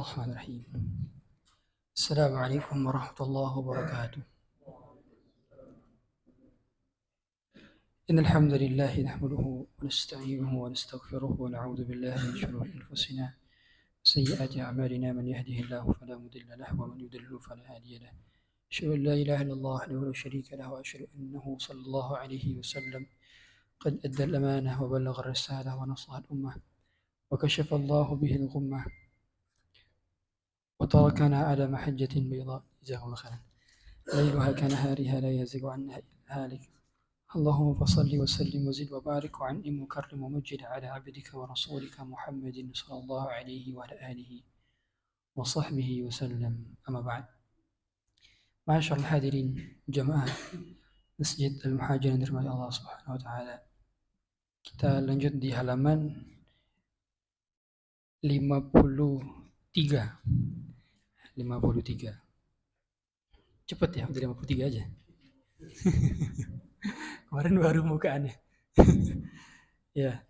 الرحمن الرحيم. السلام عليكم ورحمة الله وبركاته. إن الحمد لله نحمده ونستعينه ونستغفره ونعوذ بالله من شرور أنفسنا وسيئات أعمالنا. من يهده الله فلا مضل له ومن يضلل فلا هادي له. أشهد أن لا إله إلا الله وحده لا شريك له وأشهد أنه صلى الله عليه وسلم قد أدى الأمانة وبلغ الرسالة ونصح الأمة وكشف الله به الغمة وتركنا على محجة بيضاء جزاه الله خيرا ليلها كنهارها لا يزيغ عنها إلا هالك. اللهم فصل وسلم وزد وبارك وعنئم وكرم ومجد على عبدك ورسولك محمد صلى الله عليه وعلى آله وصحبه وسلم. أما بعد. معاشر الحاضرين jamaah Masjid Al-Muhajirin dirahmati Allah Subhanahu wa taala. Kita lanjut di halaman 53. Cepet ya, udah 53 aja. Kemarin baru bukaannya. Ya.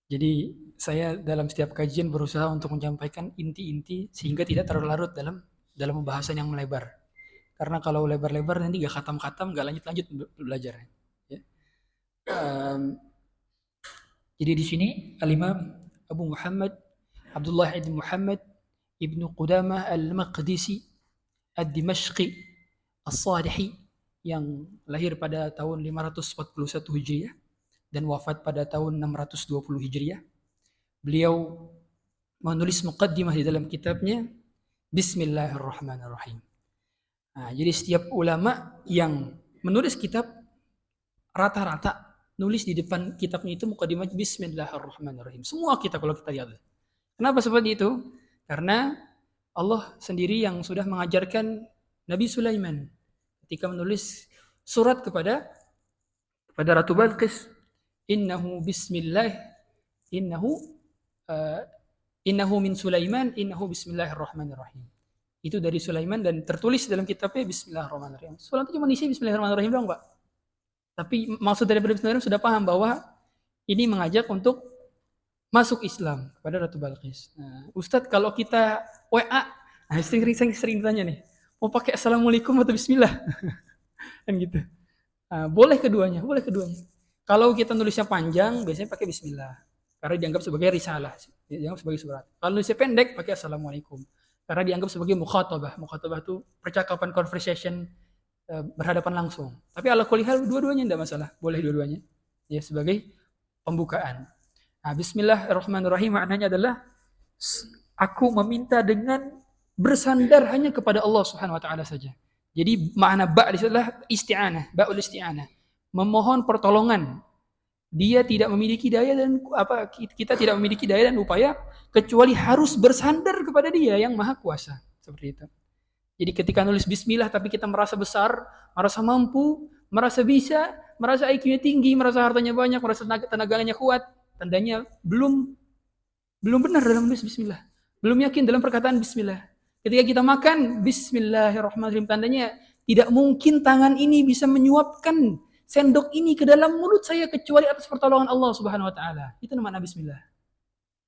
Jadi saya dalam setiap kajian berusaha untuk menyampaikan inti-inti sehingga tidak terlalu larut dalam pembahasan yang melebar. Karena kalau lebar-lebar nanti gak khatam-khatam, gak lanjut-lanjut belajar. Ya. Jadi di sini Al-Imam Abu Muhammad Abdullah ibn Muhammad ibn Qudamah Al-Maqdisi Ad-Dimashqi As-Sadihi yang lahir pada tahun 541 Hijriah dan wafat pada tahun 620 Hijriah. Beliau menulis muqaddimah di dalam kitabnya Bismillahirrahmanirrahim. Nah, jadi setiap ulama yang menulis kitab rata-rata nulis di depan kitabnya itu muqaddimah Bismillahirrahmanirrahim. Semua kitab kalau kita lihat. Kenapa seperti itu? Karena Allah sendiri yang sudah mengajarkan Nabi Sulaiman ketika menulis surat kepada Ratu Balqis, innahu min Sulaiman innahu bismillahirrahmanirrahim. Itu dari Sulaiman dan tertulis dalam kitabnya Bismillahirrahmanirrahim. Surat itu cuma isi Bismillahirrahmanirrahim doang, Pak. Tapi maksud dari Bismillahirrahmanirrahim sudah paham bahwa ini mengajak untuk masuk Islam kepada Ratu Balqis. Nah, Ustadz kalau kita WA, sering tanya nih, mau pakai Assalamualaikum atau Bismillah? Kan gitu. Nah, boleh keduanya. Kalau kita nulisnya panjang, biasanya pakai Bismillah. Karena dianggap sebagai risalah, dianggap sebagai surat. Kalau nulisnya pendek, pakai Assalamualaikum. Karena dianggap sebagai mukhatabah. Mukhatabah itu percakapan, conversation, berhadapan langsung. Tapi ala kulli hal dua-duanya tidak masalah. Boleh dua-duanya. Ya, sebagai pembukaan. Nah, Bismillahirrahmanirrahim maknanya adalah aku meminta dengan bersandar hanya kepada Allah Subhanahu wa taala saja. Jadi makna ba' di situ adalah isti'anah, ba'ul isti'anah. Memohon pertolongan. Dia tidak memiliki daya dan kita tidak memiliki daya dan upaya kecuali harus bersandar kepada Dia yang Maha Kuasa. Seperti itu. Jadi ketika nulis bismillah tapi kita merasa besar, merasa mampu, merasa bisa, merasa IQ-nya tinggi, merasa hartanya banyak, merasa tenaganya kuat, tandanya belum benar dalam menulis bismillah. Belum yakin dalam perkataan bismillah. Ketika kita makan bismillahirrahmanirrahim, tandanya tidak mungkin tangan ini bisa menyuapkan sendok ini ke dalam mulut saya kecuali atas pertolongan Allah Subhanahu wa taala. Itu namanya bismillah.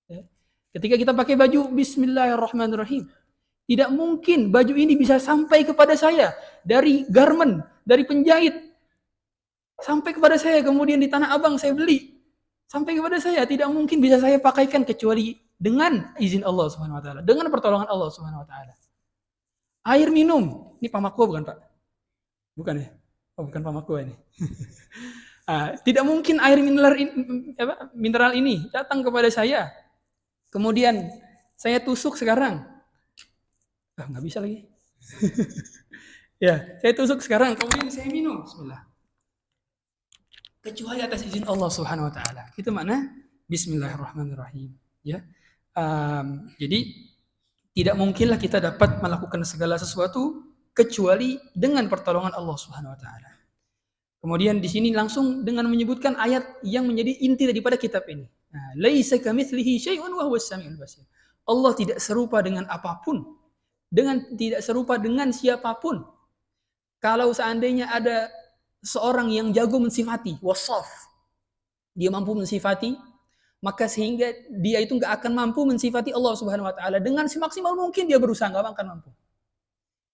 Ya. Ketika kita pakai baju bismillahirrahmanirrahim, tidak mungkin baju ini bisa sampai kepada saya dari garment, dari penjahit sampai kepada saya, kemudian di Tanah Abang saya beli sampai kepada saya, tidak mungkin bisa saya pakaikan kecuali dengan izin Allah Subhanahu wa taala, dengan pertolongan Allah Subhanahu wa taala. Air minum, ini Pamako bukan, Pak? Bukan ya? Oh, bukan Pamako ini. Tidak mungkin air mineral ini datang kepada saya. Kemudian saya tusuk sekarang. Nggak bisa lagi. Ya, saya tusuk sekarang, kemudian saya minum. Bismillah. Kecuali atas izin Allah Subhanahu wa taala. Itu makna bismillahirrahmanirrahim, ya. Jadi tidak mungkinlah kita dapat melakukan segala sesuatu kecuali dengan pertolongan Allah Subhanahu wa taala. Kemudian di sini langsung dengan menyebutkan ayat yang menjadi inti daripada kitab ini. Laisa kamitslihi syai'un wa huwas samiul basir. Allah tidak serupa dengan apapun, tidak serupa dengan siapapun. Kalau seandainya ada seorang yang jago mensifati, wasaf, dia mampu mensifati, maka sehingga dia itu nggak akan mampu mensifati Allah Subhanahu wa taala dengan semaksimal mungkin dia berusaha nggak akan mampu.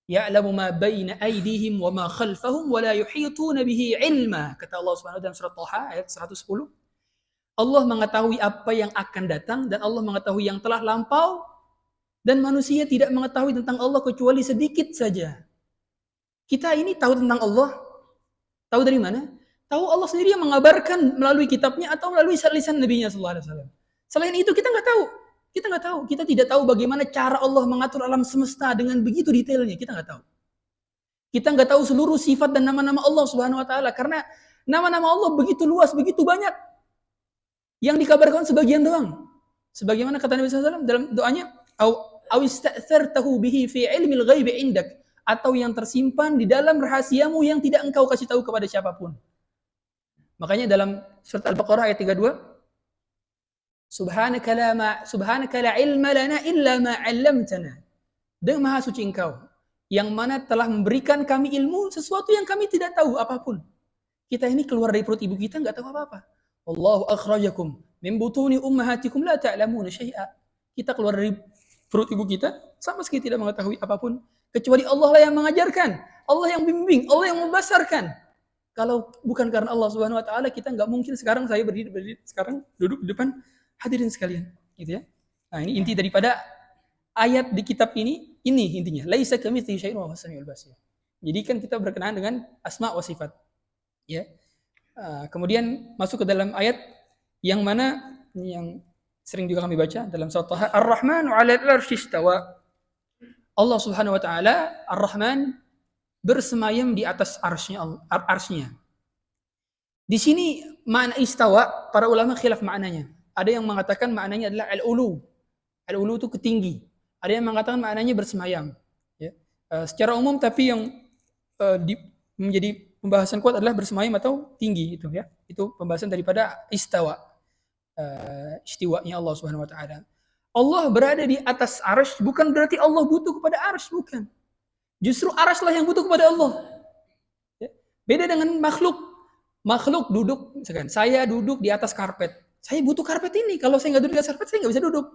Ya'lamu ma baina aydihim wa ma khalfahum wa la yuhituna bihi ilma. Kata Allah Subhanahu wa taala dalam surat Thaha ayat 110. Allah mengetahui apa yang akan datang dan Allah mengetahui yang telah lampau dan manusia tidak mengetahui tentang Allah kecuali sedikit saja. Kita ini tahu tentang Allah, tahu dari mana? Tahu Allah sendiri yang mengabarkan melalui kitabnya atau melalui lisan Nabi-Nya sallallahu alaihi wasallam. Selain itu kita nggak tahu. Kita nggak tahu. Kita tidak tahu bagaimana cara Allah mengatur alam semesta dengan begitu detailnya. Kita nggak tahu. Kita nggak tahu seluruh sifat dan nama-nama Allah Subhanahu wa taala karena nama-nama Allah begitu luas, begitu banyak. Yang dikabarkan sebagian doang. Sebagaimana kata Nabi SAW dalam doanya, "Aw ista'thartahu bihi fi ilmil ghaibi indak." Atau yang tersimpan di dalam rahasiamu yang tidak engkau kasih tahu kepada siapapun. Makanya dalam surat Al-Baqarah ayat 32, Subhanaka la ilma lana illa ma 'allamtana. Dengan maha suci engkau, yang mana telah memberikan kami ilmu sesuatu yang kami tidak tahu apapun. Kita ini keluar dari perut ibu kita enggak tahu apa-apa. Allahu akhrajakum min butuni ummahatikum la ta'lamuna syai'a. Kita keluar dari perut ibu kita sama sekali tidak mengetahui apapun. Kecuali Allah lah yang mengajarkan, Allah yang bimbing, Allah yang membasarkan. Kalau bukan karena Allah Subhanahu wa taala, kita enggak mungkin sekarang saya berdiri sekarang duduk di depan hadirin sekalian, gitu ya. Nah, ini inti daripada ayat di kitab ini intinya. Laisa kamitslihi syai'un wa huwas samiul basir. Jadi kan kita berkenaan dengan asma wa sifat. Ya. Kemudian masuk ke dalam ayat yang mana yang sering juga kami baca dalam surat Thaha, Ar-Rahmanu 'alal 'arsy istawa. Allah Subhanahu wa taala Ar-Rahman bersemayam di atas arsy-Nya. Di sini makna istawa para ulama khilaf maknanya. Ada yang mengatakan maknanya adalah al-ulu. Al-ulu itu ketinggi. Ada yang mengatakan maknanya bersemayam. Ya. Secara umum tapi yang menjadi pembahasan kuat adalah bersemayam atau tinggi itu ya. Itu pembahasan daripada istawa. Istiwanya Allah Subhanahu wa taala. Allah berada di atas arsy bukan berarti Allah butuh kepada arsy, bukan. Justru arsy lah yang butuh kepada Allah. Ya. Beda dengan makhluk. Makhluk duduk, misalkan saya duduk di atas karpet. Saya butuh karpet ini. Kalau saya nggak duduk di atas karpet, saya nggak bisa duduk.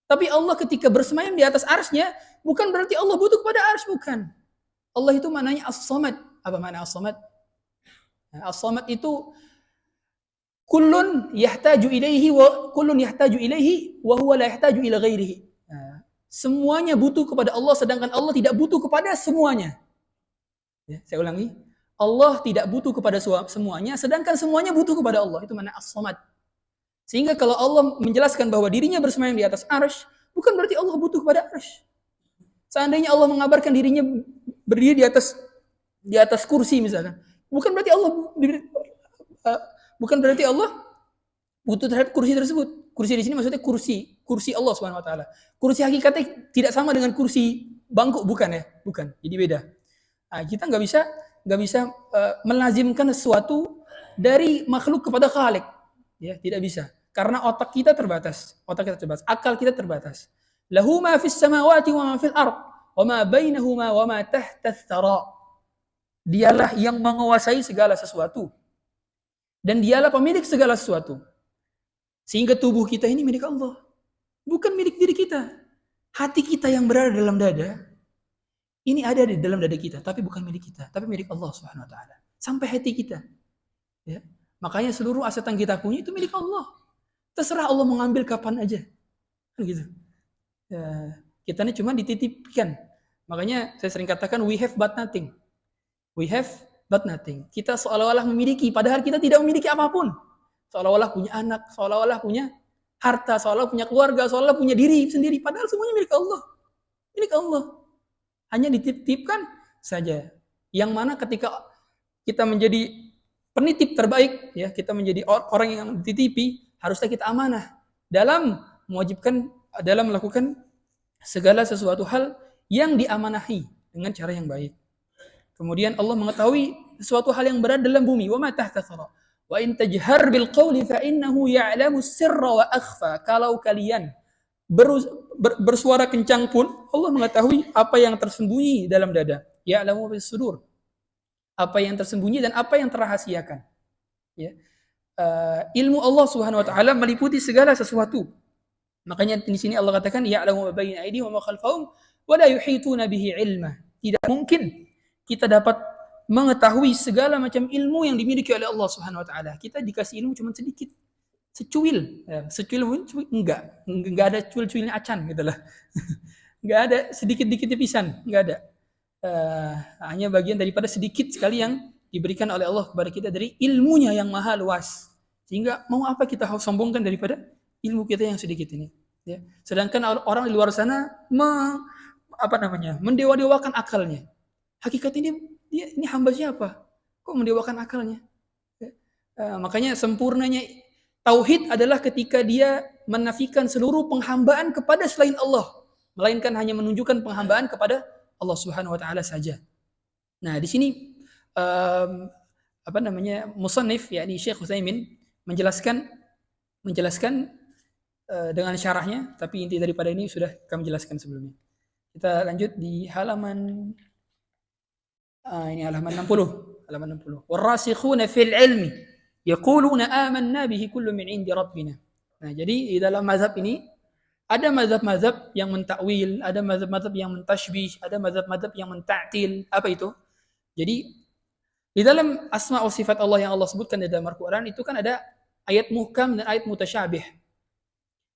Tapi Allah ketika bersemayam di atas arsy-Nya, bukan berarti Allah butuh kepada arsy, bukan. Allah itu maknanya as-samad. Apa makna as-samad? Nah, as-samad itu kullun yahtaju ilaihi wa huwa la yahtaju ila ghairihi. Nah, semuanya butuh kepada Allah sedangkan Allah tidak butuh kepada semuanya. Ya, saya ulangi. Allah tidak butuh kepada semuanya sedangkan semuanya butuh kepada Allah. Itu makna as-samad. Sehingga kalau Allah menjelaskan bahwa dirinya bersemayam di atas arsy, bukan berarti Allah butuh kepada arsy. Seandainya Allah mengabarkan dirinya berdiri di atas kursi misalkan, bukan berarti Allah butuh terhadap kursi tersebut. Kursi di sini maksudnya kursi Allah Subhanahu wa taala. Kursi hakikatnya tidak sama dengan kursi bangku, bukan ya? Bukan. Jadi beda. Nah, kita nggak bisa melazimkan sesuatu dari makhluk kepada Khalik. Ya, tidak bisa. Karena otak kita terbatas, akal kita terbatas. Lahu ma fis samawati wa ma fil ard, wa ma bainahuma wa ma tahta tsara. Dialah yang menguasai segala sesuatu. Dan dialah pemilik segala sesuatu. Sehingga tubuh kita ini milik Allah. Bukan milik diri kita. Hati kita yang berada dalam dada, ini ada di dalam dada kita, tapi bukan milik kita, tapi milik Allah Subhanahu wa taala. Sampai hati kita. Ya. Makanya seluruh aset yang kita punya itu milik Allah. Terserah Allah mengambil kapan aja. Gitu. Ya, kita ini cuma dititipkan. Makanya saya sering katakan we have but nothing. We have but nothing. Kita seolah-olah memiliki, padahal kita tidak memiliki apapun. Seolah-olah punya anak, seolah-olah punya harta, seolah-olah punya keluarga, seolah-olah punya diri sendiri. Padahal semuanya milik Allah. Milik Allah. Hanya dititipkan saja. Yang mana ketika kita menjadi penitip terbaik, ya kita menjadi orang yang dititipi, harusnya kita amanah dalam melakukan segala sesuatu hal yang diamanahi dengan cara yang baik. Kemudian Allah mengetahui sesuatu hal yang berada dalam bumi. Wa ma tahta thara. Wa in tajhar bil qawli fa innahu ya'lamu sirra wa akhfa. Kalau kalian bersuara kencang pun, Allah mengetahui apa yang tersembunyi dalam dada. Ya'lamu bis sudur. Apa yang tersembunyi dan apa yang terahasiakan. Ya. ilmu Allah Subhanahu wa taala meliputi segala sesuatu. Makanya di sini Allah katakan ya'lamu ma baina aydihim wa ma khalfahum wa la yuhituna bihi ilma. Tidak mungkin kita dapat mengetahui segala macam ilmu yang dimiliki oleh Allah Subhanahu wa taala. Kita dikasih ilmu cuma sedikit. Secuil, ya, secuil pun enggak ada cuil-cuilnya acan gitu lah. Enggak ada sedikit-dikitnya pisan, enggak ada. Hanya bagian daripada sedikit sekali yang diberikan oleh Allah kepada kita dari ilmunya yang maha luas. Sehingga mau apa kita harus sombongkan daripada ilmu kita yang sedikit ini. Ya. Sedangkan orang di luar sana mendewa-dewakan akalnya. Hakikatnya ini hamba siapa? Kok mendewakan akalnya? Ya. Makanya sempurnanya tauhid adalah ketika dia menafikan seluruh penghambaan kepada selain Allah, melainkan hanya menunjukkan penghambaan kepada Allah Subhanahu wa taala saja. Nah, di sini musannif yakni Syekh Utsaimin menjelaskan dengan syarahnya, tapi inti daripada ini sudah kami jelaskan sebelumnya. Kita lanjut di halaman halaman 60. Warasikhuna fil ilmi yaquluna amanna bihi kullu min indi rabbina. Nah, jadi di dalam mazhab ini ada mazhab-mazhab yang mentakwil, ada mazhab-mazhab yang mentashbih, ada mazhab-mazhab yang menta'til. Apa itu? Jadi di dalam asma wa sifat Allah yang Allah sebutkan di dalam Al-Qur'an itu kan ada ayat muhkam dan ayat mutasyabih.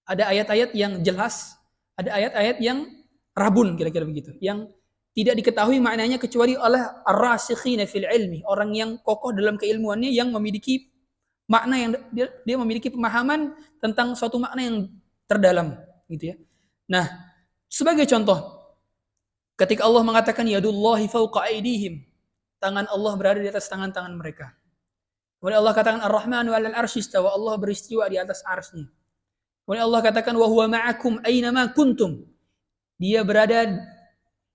Ada ayat-ayat yang jelas, ada ayat-ayat yang rabun, kira-kira begitu, yang tidak diketahui maknanya kecuali oleh ar-rasikhina fil ilmi, orang yang kokoh dalam keilmuannya, yang memiliki makna yang dia memiliki pemahaman tentang suatu makna yang terdalam, gitu ya. Nah, sebagai contoh, ketika Allah mengatakan yadullahi fawqa aydihim, tangan Allah berada di atas tangan-tangan mereka. Kemudian Allah katakan ar-Rahmanu 'alal arsy istawa, Allah beristiwa di atas arsy-Nya. Kemudian Allah katakan wa huwa ma'akum aina ma kuntum, dia berada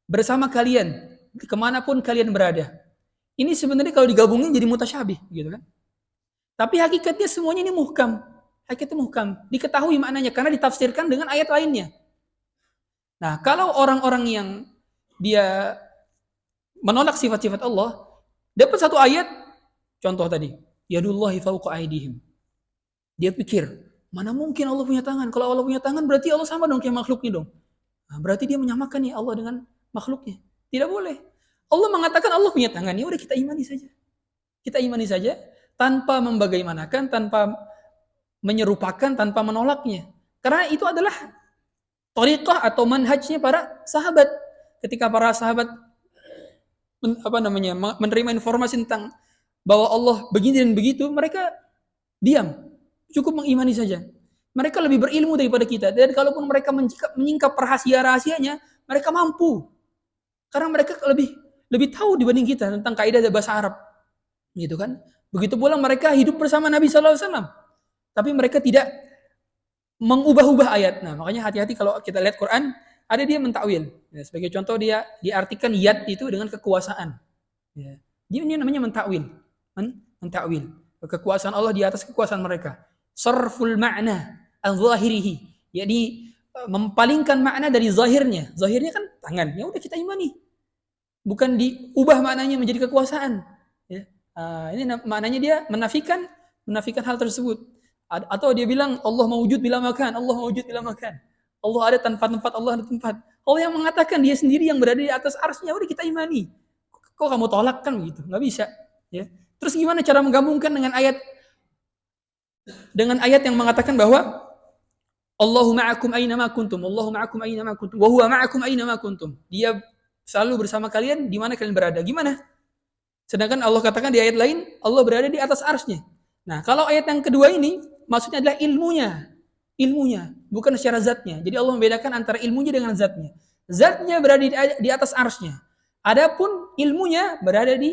bersama kalian kemanapun kalian berada. Ini sebenarnya kalau digabungin jadi mutasyabih, gitu kan? Tapi hakikatnya semuanya ini muhkam. Hakikatnya muhkam. Diketahui maknanya karena ditafsirkan dengan ayat lainnya. Nah, kalau orang-orang yang dia menolak sifat-sifat Allah, dapat satu ayat, contoh tadi, yadullahi fawqa aydihim. Dia pikir, mana mungkin Allah punya tangan? Kalau Allah punya tangan berarti Allah sama dong kayak makhluknya dong. Nah, berarti dia menyamakan nih Allah dengan makhluknya. Tidak boleh. Allah mengatakan Allah punya tangan, ya udah kita imani saja. Kita imani saja tanpa membagaimanakan, tanpa menyerupakan, tanpa menolaknya. Karena itu adalah thariqah atau manhajnya para sahabat. Ketika para sahabat menerima informasi tentang bahwa Allah begini dan begitu, mereka diam, cukup mengimani saja. Mereka lebih berilmu daripada kita, dan kalaupun mereka menyingkap rahasia-rahasianya, mereka mampu, karena mereka lebih tahu dibanding kita tentang kaidah bahasa Arab, gitu kan? Begitu pula mereka hidup bersama Nabi SAW, tapi mereka tidak mengubah-ubah ayat. Nah, makanya hati-hati kalau kita lihat Quran, ada dia mentakwil. Ya, sebagai contoh dia diartikan yad itu dengan kekuasaan. Ya. Dia ini namanya mentakwil. Mentakwil. Kekuasaan Allah di atas kekuasaan mereka. Sarful ma'na an zahirihi. Jadi mempalingkan makna dari zahirnya. Zahirnya kan tangan. Ya udah kita imani. Bukan diubah maknanya menjadi kekuasaan. Ya. Ini maknanya dia menafikan hal tersebut. Atau dia bilang Allah mawujud bila makan, Allah mawujud bila makan. Allah ada tanpa tempat, Allah ada tempat. Allah yang mengatakan dia sendiri yang berada di atas arsy-Nya, udah kita imani. Kok kamu tolak kan gitu? Nggak bisa. Ya. Terus gimana cara menggabungkan dengan ayat yang mengatakan bahwa Allahu ma'akum aina ma kuntum, Allahu ma'akum aina ma kuntum, wa huwa ma'akum aina ma kuntum. Dia selalu bersama kalian di mana kalian berada. Gimana? Sedangkan Allah katakan di ayat lain, Allah berada di atas arsy-Nya. Nah, kalau ayat yang kedua ini maksudnya adalah ilmunya, bukan secara zatnya. Jadi Allah membedakan antara ilmunya dengan zatnya. Zatnya berada di atas arsy-Nya. Adapun ilmunya berada di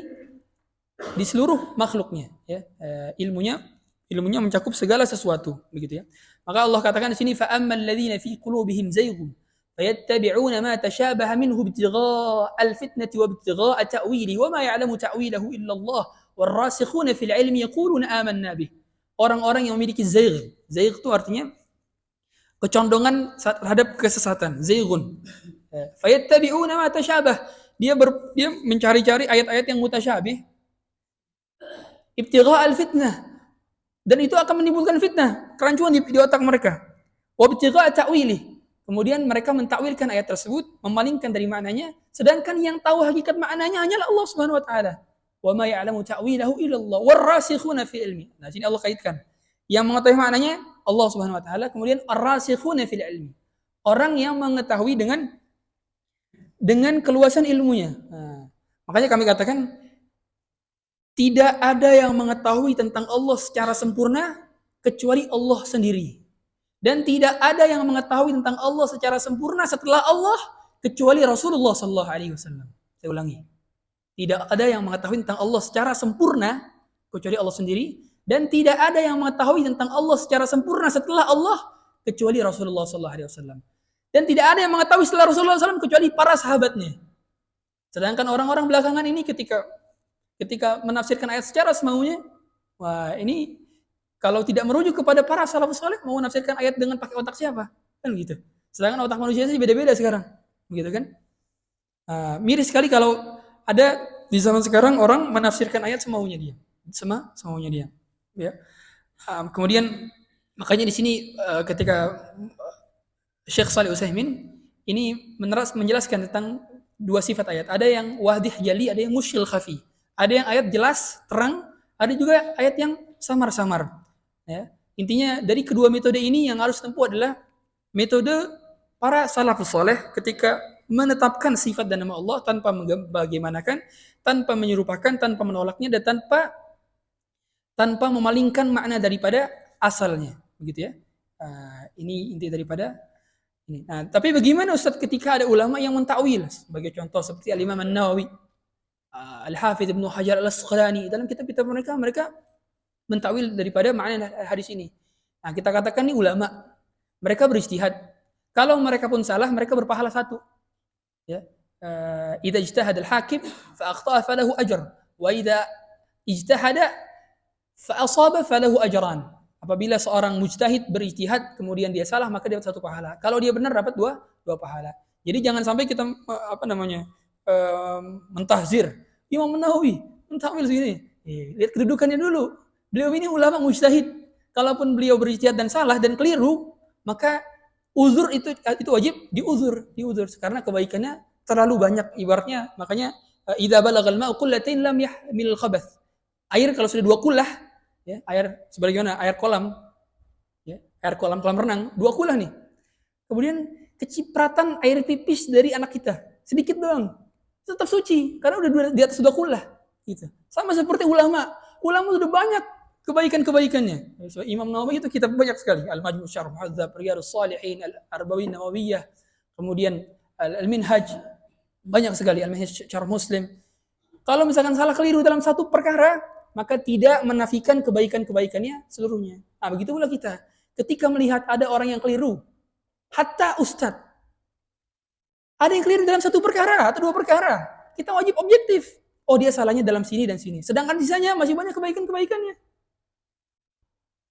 seluruh makhluknya. Ya. Ilmunya mencakup segala sesuatu, begitu ya. Maka Allah katakan di sini, fa ammal ladzina fi qulubihim zayghun fayattabi'una ma tashabaha minhu ibtigha'a al-fitnati wa ibtigha'a ta'wilihi wa ma ya'lamu ta'wilahu illa Allah warasikhuna fil ilmi yaquluna amanna bih. Orang-orang yang memiliki zaygh. Zaygh itu artinya kecondongan terhadap kesesatan, zayghun. Fayattabi'una ma tashabah. Dia mencari-cari ayat-ayat yang mutasyabih. Ibtigha' al-fitnah. Dan itu akan menimbulkan fitnah, kerancuan di otak mereka. Wa ibtigha' ta'wilih. Kemudian mereka mentakwilkan ayat tersebut, memalingkan dari maknanya, sedangkan yang tahu hakikat maknanya hanyalah Allah Subhanahu wa taala. Wa ma ya'lamu ta'wilahu illallah warasikhuna fi ilmi. Nah, sini Allah kaitkan. Yang mengetahui maknanya Allah Subhanahu wa taala, kemudian ar-rasikhuna fil ilmi. Orang yang mengetahui dengan keluasan ilmunya. Nah, makanya kami katakan tidak ada yang mengetahui tentang Allah secara sempurna kecuali Allah sendiri. Dan tidak ada yang mengetahui tentang Allah secara sempurna setelah Allah kecuali Rasulullah sallallahu alaihi wasallam. Saya ulangi. Tidak ada yang mengetahui tentang Allah secara sempurna kecuali Allah sendiri, dan tidak ada yang mengetahui tentang Allah secara sempurna setelah Allah kecuali Rasulullah sallallahu alaihi wasallam. Dan tidak ada yang mengetahui setelah Rasulullah SAW kecuali para sahabatnya. Sedangkan orang-orang belakangan ini ketika menafsirkan ayat secara semaunya, wah ini kalau tidak merujuk kepada para salafus saleh, mau menafsirkan ayat dengan pakai otak siapa? Kan gitu. Sedangkan otak manusia sih beda-beda sekarang. Begitu kan? Miris sekali kalau ada di zaman sekarang orang menafsirkan ayat semaunya dia. Semaunya dia. Ya. Kemudian makanya di sini ketika Syekh Shalih Utsaimin ini menjelaskan tentang dua sifat ayat. Ada yang wahdih jali, ada yang musyil khafi. Ada yang ayat jelas, terang, ada juga ayat yang samar-samar. Ya. Intinya dari kedua metode ini yang harus tempuh adalah metode para salafus saleh ketika menetapkan sifat dan nama Allah tanpa membagaimanakan, tanpa menyerupakan, tanpa menolaknya, dan tanpa memalingkan makna daripada asalnya, begitu ya. Ini inti daripada ini. Nah, tapi bagaimana Ustaz ketika ada ulama yang mentakwil? Sebagai contoh seperti Al-Imam An-Nawawi, Al-Hafidz Ibnu Hajar Al-Asqalani, dalam kitab-kitab mereka mentakwil daripada makna hadis ini. Nah, kita katakan ini ulama. Mereka berijtihad. Kalau mereka pun salah, mereka berpahala satu. Ya. Idza ijtahada al-hakim fa akhta'a falahu ajr, wa idza ijtahada fa asaba falahu ajran. Apabila seorang mujtahid berijtihad kemudian dia salah, maka dia dapat satu pahala. Kalau dia benar dapat dua pahala. Jadi jangan sampai kita mentahzir Imam Nawawi mentakwil sini. Lihat kedudukannya dulu. Beliau ini ulama mujtahid. Kalaupun beliau berijtihad dan salah dan keliru, maka uzur itu wajib diuzur karena kebaikannya terlalu banyak ibaratnya. Makanya idza balagal ma'u qullatain lam yahmil khabath. Air kalau sudah 2 kullah, ya, air sebagaimana air kolam, ya, air kolam renang, 2 kullah nih. Kemudian kecipratan air pipis dari anak kita, sedikit doang, tetap suci karena udah di atas 2 kullah gitu. Sama seperti ulama sudah banyak kebaikan-kebaikannya. So, Imam Nawawi itu kitab banyak sekali. Al-Majmu' Syarh Muhadzab, Riyadhus Shalihin, Al-Arba'in Nawawiyah, kemudian Al-Minhaj, banyak sekali. Al-Minhaj Syarh Muslim. Kalau misalkan salah keliru dalam satu perkara, maka tidak menafikan kebaikan-kebaikannya seluruhnya. Nah, begitu pula kita. Ketika melihat ada orang yang keliru, hatta ustadz, ada yang keliru dalam satu perkara atau 2 perkara, kita wajib objektif. Oh, dia salahnya dalam sini dan sini. Sedangkan sisanya masih banyak kebaikan-kebaikannya.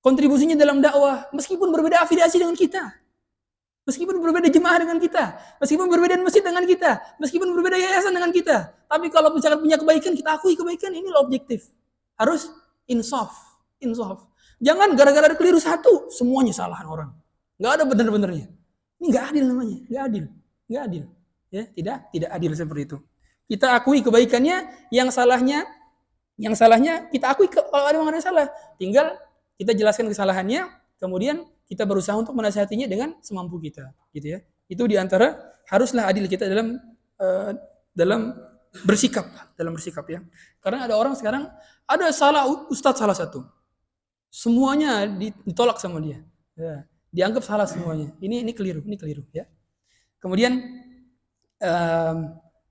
Kontribusinya dalam dakwah, meskipun berbeda afiliasi dengan kita. Meskipun berbeda jemaah dengan kita. Meskipun berbeda masjid dengan kita. Meskipun berbeda yayasan dengan kita. Tapi kalau misalkan punya kebaikan, kita akui kebaikan. Inilah objektif. Harus insaf. Jangan gara-gara keliru satu, semuanya salahan orang. Nggak ada benar-benarnya. Ini nggak adil namanya. Nggak adil. Ya, tidak adil seperti itu. Kita akui kebaikannya, yang salahnya kita akui kalau ada yang salah. Tinggal kita jelaskan kesalahannya, kemudian kita berusaha untuk menasihatinya dengan semampu kita, gitu ya. Itu diantara haruslah adil kita dalam bersikap ya. Karena ada orang sekarang ada salah ustadz salah satu, semuanya ditolak sama dia, ya, dianggap salah semuanya. Ini keliru ya. Kemudian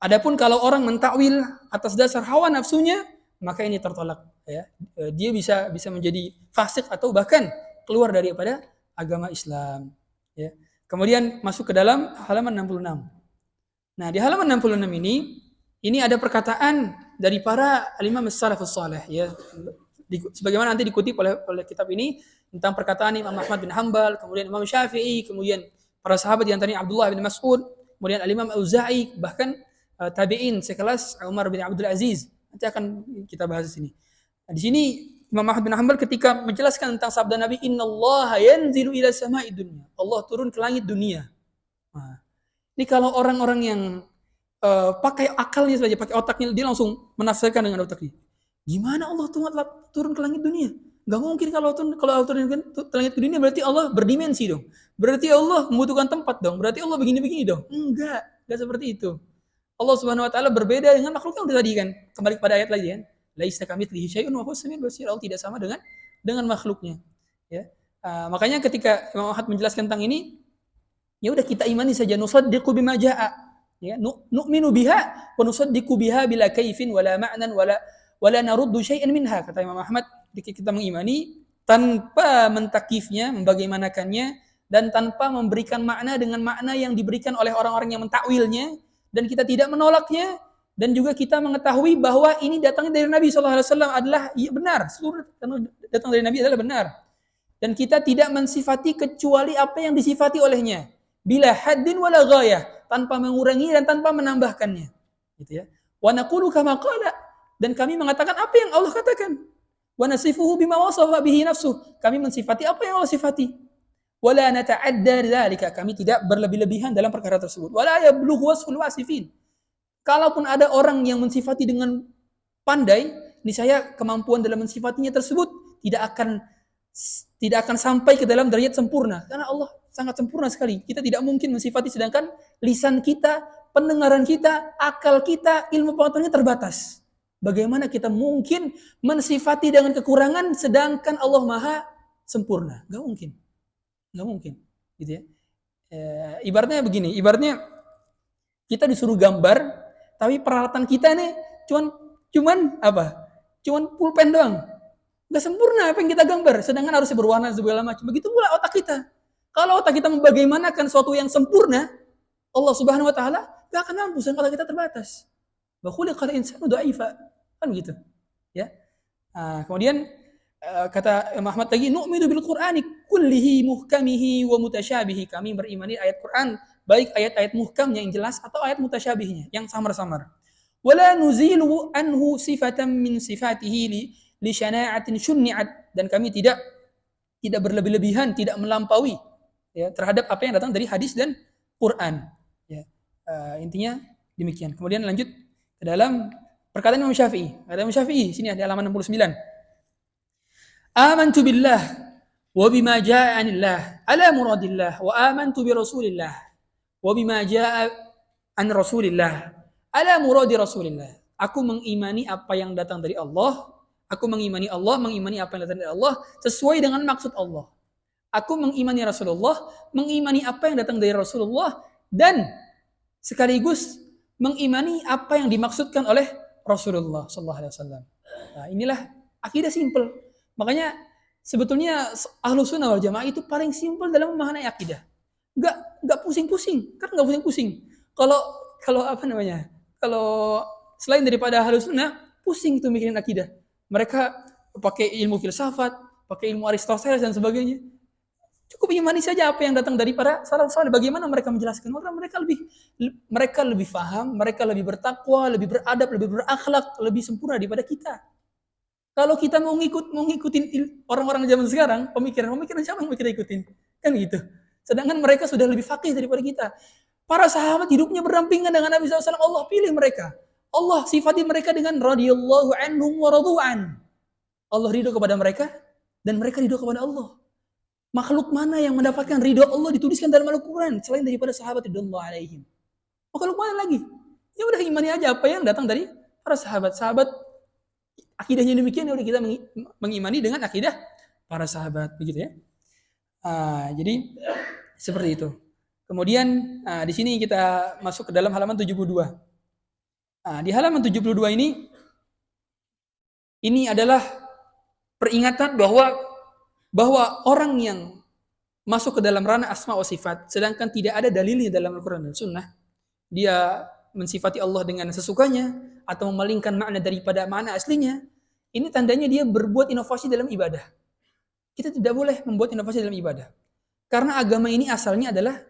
adapun kalau orang mentakwil atas dasar hawa nafsunya, maka ini tertolak ya. Dia bisa menjadi fasik atau bahkan keluar daripada agama Islam ya. Kemudian masuk ke dalam halaman 66. Nah, di halaman 66 ini ada perkataan dari para al-imam as-salafus salih ya. Sebagaimana nanti dikutip oleh kitab ini tentang perkataan Imam Ahmad bin Hanbal, kemudian Imam Syafi'i, kemudian para sahabat di antaranya Abdullah bin Mas'ud, kemudian al-Imam Auza'i, bahkan tabi'in sekelas Umar bin Abdul Aziz. Nanti akan kita bahas di sini. Nah, di sini Imam Ahmad bin Hanbal ketika menjelaskan tentang sabda Nabi, innallaha yanzilu ila sama'id dunya. Allah turun ke langit dunia. Nah, ini kalau orang-orang yang pakai akalnya saja, pakai otaknya, dia langsung menafsirkan dengan otaknya. Gimana Allah turun ke langit dunia? Gak mungkin kalau Allah turun ke langit dunia berarti Allah berdimensi dong. Berarti Allah membutuhkan tempat dong. Berarti Allah begini-begini dong. Enggak seperti itu. Allah Subhanahu wa taala berbeda dengan makhluk yang tadi kan. Kembali kepada ayat lagi kan. Laisa kamitslihi syai'un wa huwas samiul basir. Allah tidak sama dengan makhluknya. Ya. Makanya ketika Imam Ahmad menjelaskan tentang ini, ya udah kita imani saja, nusaddiqu bima jaa. Ya, nu'minu biha wa nusaddiqu biha bila kaifin wala ma'nan wala naruddu syai'an minha, kata Imam Ahmad. Ketika kita mengimani tanpa mentakifnya, membagaimanakannya, dan tanpa memberikan makna dengan makna yang diberikan oleh orang-orang yang mentakwilnya, dan kita tidak menolaknya, dan juga kita mengetahui bahwa ini datangnya dari Nabi SAW adalah benar, seluruh datang dari Nabi adalah benar, dan kita tidak mensifati kecuali apa yang disifati olehnya, bila haddin wala ghayah, tanpa mengurangi dan tanpa menambahkannya, gitu ya. Wa naqulu kama qala, dan kami mengatakan apa yang Allah katakan. Wa nasifuhu bima wasafa bihi nafsuh, kami mensifati apa yang Allah sifati. Wala nata'adda dzalika, kami tidak berlebih-lebihan dalam perkara tersebut. Wala yablughu wasful wasifin. Kalaupun ada orang yang mensifati dengan pandai, niscaya kemampuan dalam mensifatinya tersebut tidak akan sampai ke dalam derajat sempurna, karena Allah sangat sempurna sekali. Kita tidak mungkin mensifati, sedangkan lisan kita, pendengaran kita, akal kita, ilmu pengetahuannya terbatas. Bagaimana kita mungkin mensifati dengan kekurangan sedangkan Allah Maha sempurna? Gak mungkin. Gitu ya. Ibaratnya begini, kita disuruh gambar, tapi peralatan kita nih cuman apa? Cuman pulpen doang. Gak sempurna apa yang kita gambar, sedangkan harusnya berwarna segala macam. Begitu pula otak kita. Kalau otak kita membagaimanakan sesuatu yang sempurna, Allah Subhanahu wa taala gak akan mampu, sedangkan otak kita terbatas. Wa khuliqal insanu dha'ifa. Kan gitu. Ya. Kemudian kata Imam Ahmad lagi, nu'minu bil Qur'ani kullihi muhkamihi wa mutasyabihi. Kami berimani ayat Quran, baik ayat-ayat muhkamnya yang jelas atau ayat mutasyabihnya yang samar-samar. Wala nuzilu anhu sifatan min sifatihi li syana'atin syunni'at, dan kami tidak berlebih-lebihan, tidak melampaui ya terhadap apa yang datang dari hadis dan Quran. Ya. Intinya demikian. Kemudian lanjut ke dalam perkataan Imam Syafi'i. Kata Imam Syafi'i sini ada halaman 69. Amantu billah wa bima jaa'a anillah ala muradillah wa amantu bi rasulillah wa bima jaa'a an rasulillah ala muradi rasulillah. Aku mengimani apa yang datang dari Allah. Aku mengimani Allah, mengimani apa yang datang dari Allah sesuai dengan maksud Allah. Aku mengimani Rasulullah, mengimani apa yang datang dari Rasulullah, dan sekaligus mengimani apa yang dimaksudkan oleh Rasulullah sallallahu alaihi wasallam. Nah, inilah akidah simpel. Makanya sebetulnya Ahlus Sunnah wal Jamaah itu paling simpel dalam memahami akidah. Enggak pusing-pusing, kan enggak pusing-pusing. Kalau apa namanya? Kalau selain daripada Ahlus Sunnah, pusing itu mikirin akidah. Mereka pakai ilmu filsafat, pakai ilmu Aristoteles dan sebagainya. Cukup imani saja apa yang datang dari para salaf saleh. Bagaimana mereka menjelaskan? Mereka lebih faham, mereka lebih bertakwa, lebih beradab, lebih berakhlak, lebih sempurna daripada kita. Kalau kita mau ngikutin orang-orang zaman sekarang, pemikiran siapa yang kita ikutin? Kan gitu. Sedangkan mereka sudah lebih faqih daripada kita. Para sahabat hidupnya berdampingan dengan Nabi SAW. Allah pilih mereka. Allah sifati mereka dengan radhiyallahu anhum wa radu'an. Allah ridho kepada mereka dan mereka ridho kepada Allah. Makhluk mana yang mendapatkan ridho Allah dituliskan dalam Al-Quran selain daripada sahabat radhiyallahu alaihim? Makhluk mana lagi? Ya udah imani aja apa yang datang dari para sahabat. Sahabat akidahnya demikian, ya udah kita mengimani dengan akidah para sahabat, begitu ya. Jadi seperti itu. Kemudian di sini kita masuk ke dalam halaman 72. Di halaman 72 ini adalah peringatan bahwa orang yang masuk ke dalam ranah asma wa sifat sedangkan tidak ada dalilnya dalam Al-Quran dan Sunnah, dia mensifati Allah dengan sesukanya atau memalingkan makna daripada makna aslinya, ini tandanya dia berbuat inovasi dalam ibadah. Kita tidak boleh membuat inovasi dalam ibadah. Karena agama ini asalnya adalah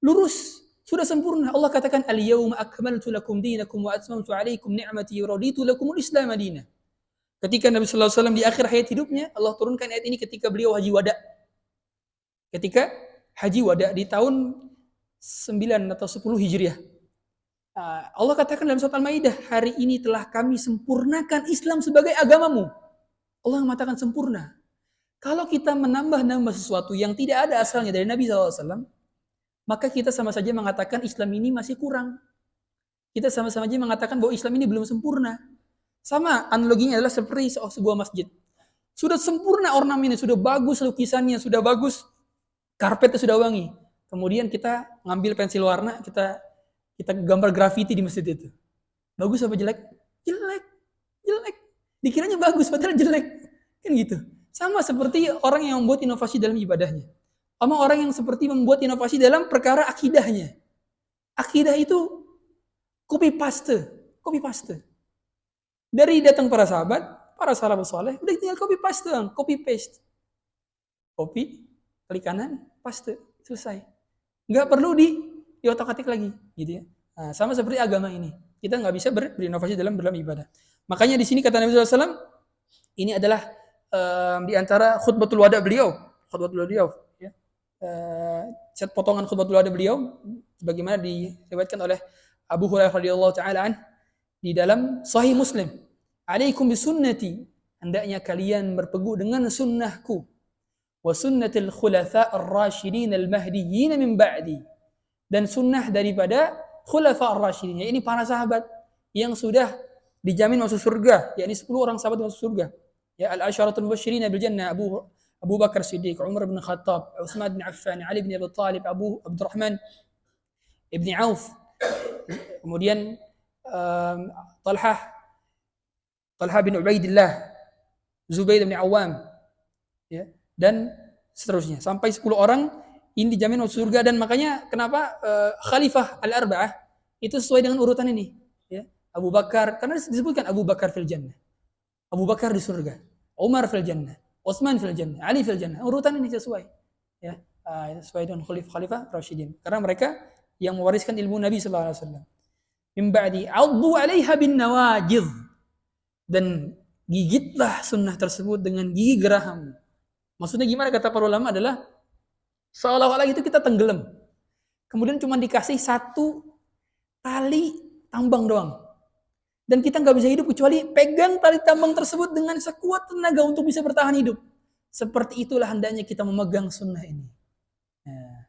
lurus, sudah sempurna. Allah katakan, "Al-yawma akmaltu lakum dinakum wa atmamtu 'alaikum ni'mati wa raditu lakumul Islam madinah." Ketika Nabi sallallahu alaihi wasallam di akhir hayat hidupnya, Allah turunkan ayat ini ketika beliau haji wada. Ketika haji wada di tahun 9 atau 10 Hijriah. Allah katakan dalam surat Al-Maidah, hari ini telah kami sempurnakan Islam sebagai agamamu. Allah mengatakan sempurna. Kalau kita menambah-nambah sesuatu yang tidak ada asalnya dari Nabi SAW, maka kita sama saja mengatakan Islam ini masih kurang. Kita sama-sama saja mengatakan bahwa Islam ini belum sempurna. Sama analoginya adalah seperti sebuah masjid. Sudah sempurna ornamennya, sudah bagus lukisannya, sudah bagus karpetnya, sudah wangi. Kemudian kita ngambil pensil warna, kita gambar grafiti di masjid itu. Bagus apa jelek? Jelek. Dikiranya bagus, padahal jelek. Kan gitu. Sama seperti orang yang membuat inovasi dalam ibadahnya. Sama orang yang seperti membuat inovasi dalam perkara akidahnya. Akidah itu copy paste. Dari datang para sahabat, para salafus saleh, udah tinggal copy paste. Copy, klik kanan, paste, selesai. Nggak perlu di otak-atik lagi, gitu ya. Nah, sama seperti agama ini. Kita nggak bisa berinovasi dalam ibadah. Makanya di sini kata Nabi SAW, ini adalah di antara khutbatul wada beliau, ya. Potongan khutbatul wada beliau, bagaimana diriwayatkan oleh Abu Hurairah radhiyallahu taala di dalam Sahih Muslim. Alaikum bisunnati, hendaknya kalian berpegang dengan sunnahku, wa sunnatil khulafa ar-rasyidin al-mahdiyyin min ba'di, dan sunnah daripada khulafa ar-rasyidin, ini para sahabat yang sudah dijamin masuk surga, yakni 10 orang sahabat masuk surga. Ya, al-asyaratul mubasysyirin bil jannah, Abu Bakar Siddiq, Umar bin Khattab, Utsman bin Affan, Ali bin Abi Thalib, Abu Abdurrahman ibn Auf, kemudian Talha bin Ubaidillah, Zubair bin Awam, ya, dan seterusnya sampai 10 orang ini dijamin masuk surga. Dan makanya kenapa Khalifah al-Arba'ah itu sesuai dengan urutan ini, ya. Abu Bakar, karena disebutkan Abu Bakar fil jannah, Abu Bakar di surga, Umar fil jannah, Utsman fil jannah, Ali fil jannah. Urutan ini sesuai, ya, sesuai dengan khalifah Rasyidin, karena mereka yang mewariskan ilmu Nabi sallallahu alaihi wasallam. Min ba'di 'addu 'alaiha bin nawajidh, dan gigitlah sunnah tersebut dengan gigi geraham. Maksudnya gimana kata para ulama adalah seolah-olah itu kita tenggelam, kemudian cuma dikasih satu tali tambang doang, dan kita nggak bisa hidup kecuali pegang tali tambang tersebut dengan sekuat tenaga untuk bisa bertahan hidup. Seperti itulah hendaknya kita memegang sunnah ini. Nah,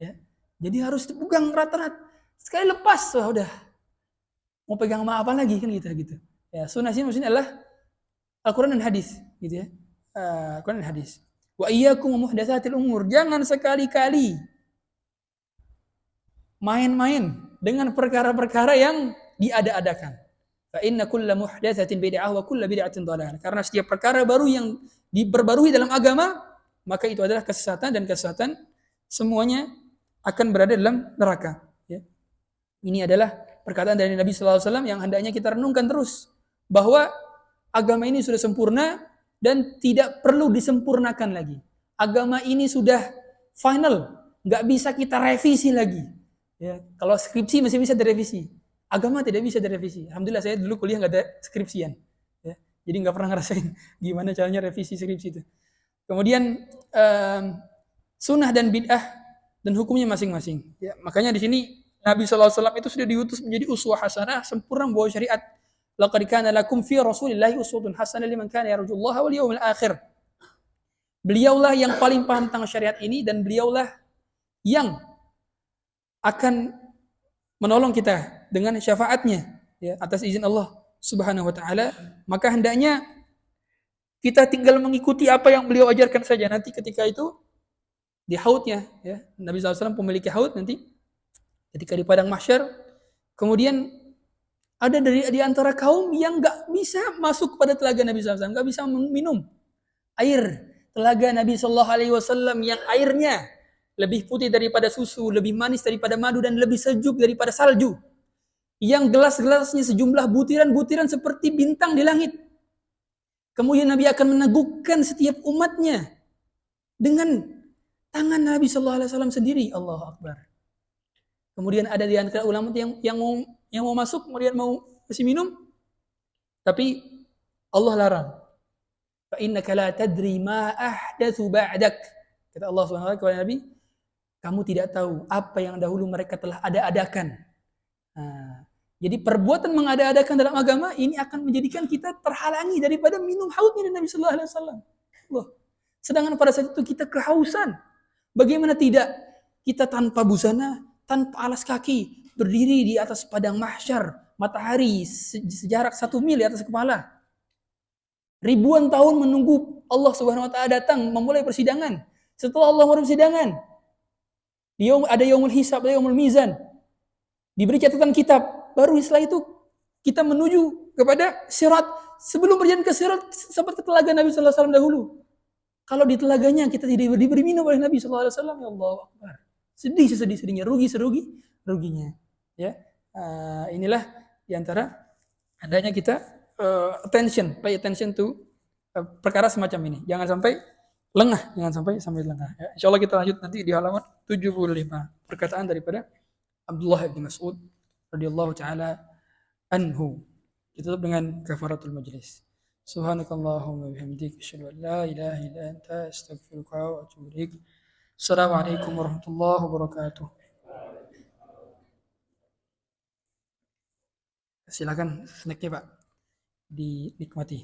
ya. Jadi harus dipegang erat-erat. Sekali lepas, wah udah. Mau pegang sama apa lagi kan gitu. Ya, sunnah sini maksudnya adalah Al-Quran dan hadis, gitu ya. Al-Quran dan hadis. Wa iyyakum muhdatsatil umur, jangan sekali-kali main-main dengan perkara-perkara yang diada-adakan. Fa inna kulla muhdatsatin bid'ah wa kulla bid'atin dhalalah. Karena setiap perkara baru yang diperbarui dalam agama, maka itu adalah kesesatan, dan kesesatan semuanya akan berada dalam neraka, ya. Ini adalah perkataan dari Nabi sallallahu alaihi wasallam yang hendaknya kita renungkan terus, bahwa agama ini sudah sempurna dan tidak perlu disempurnakan lagi. Agama ini sudah final, nggak bisa kita revisi lagi. Ya, kalau skripsi masih bisa direvisi, agama tidak bisa direvisi. Alhamdulillah saya dulu kuliah nggak ada skripsian, ya, jadi nggak pernah ngerasain gimana caranya revisi skripsi itu. Kemudian sunnah dan bid'ah dan hukumnya masing-masing. Ya, makanya di sini Nabi SAW itu sudah diutus menjadi uswah hasanah, sempurna membawa syariat. Laqad kana lakum fi Rasulillahi uswatun hasanah liman kana yarjullaha wal yawmil akhir. Beliaulah yang paling paham tentang syariat ini, dan beliaulah yang akan menolong kita dengan syafaatnya, ya, atas izin Allah Subhanahu wa taala. Maka hendaknya kita tinggal mengikuti apa yang beliau ajarkan saja. Nanti ketika itu di haudnya, ya, Nabi SAW memiliki haud nanti ketika di padang mahsyar. Kemudian ada di antara kaum yang nggak bisa masuk pada telaga Nabi SAW, nggak bisa minum air telaga Nabi SAW yang airnya lebih putih daripada susu, lebih manis daripada madu, dan lebih sejuk daripada salju. Yang gelas-gelasnya sejumlah butiran-butiran seperti bintang di langit. Kemudian Nabi akan meneguhkan setiap umatnya dengan tangan Nabi SAW sendiri. Allahu Akbar. Kemudian ada di antara ulama yang mau masuk, kemudian mau kasih minum, tapi Allah larang. Fa innaka la tadri ma ahdatsu ba'dak. Kata Allah Subhanahu wa taala kepada Nabi, kamu tidak tahu apa yang dahulu mereka telah ada-adakan. Nah, jadi perbuatan mengada-adakan dalam agama ini akan menjadikan kita terhalangi daripada minum haudnya Nabi sallallahu alaihi wasallam. Sedangkan pada saat itu kita kehausan. Bagaimana tidak? Kita tanpa busana, tanpa alas kaki, berdiri di atas padang mahsyar, matahari sejarak 1 mil di atas kepala. Ribuan tahun menunggu Allah Subhanahu wa taala datang memulai persidangan. Setelah Allah memulai persidangan, ada yaumul hisab, ada yaumul mizan. Diberi catatan kitab, baru setelah itu kita menuju kepada sirat. Sebelum berjalan ke sirat, sempat ke telaga Nabi sallallahu alaihi wasallam dahulu. Kalau di telaganya kita tidak diberi minum oleh Nabi sallallahu alaihi wasallam, ya Allah Akbar. Sedih sesedih-sedihnya, rugi ruginya. Ya. Inilah diantara adanya kita pay attention to perkara semacam ini. Jangan sampai lengah, sampai lengah. Ya. Insyaallah kita lanjut nanti di halaman 75. Perkataan daripada Abdullah bin Mas'ud radhiyallahu taala anhu. Ditutup dengan kafaratul majlis. Subhanakallahumma bihamdika asyhadu an la ilaha illa anta astaghfiruka wa atubu ilaik. Assalamualaikum warahmatullahi wabarakatuh. Silakan snacknya Pak, dinikmati.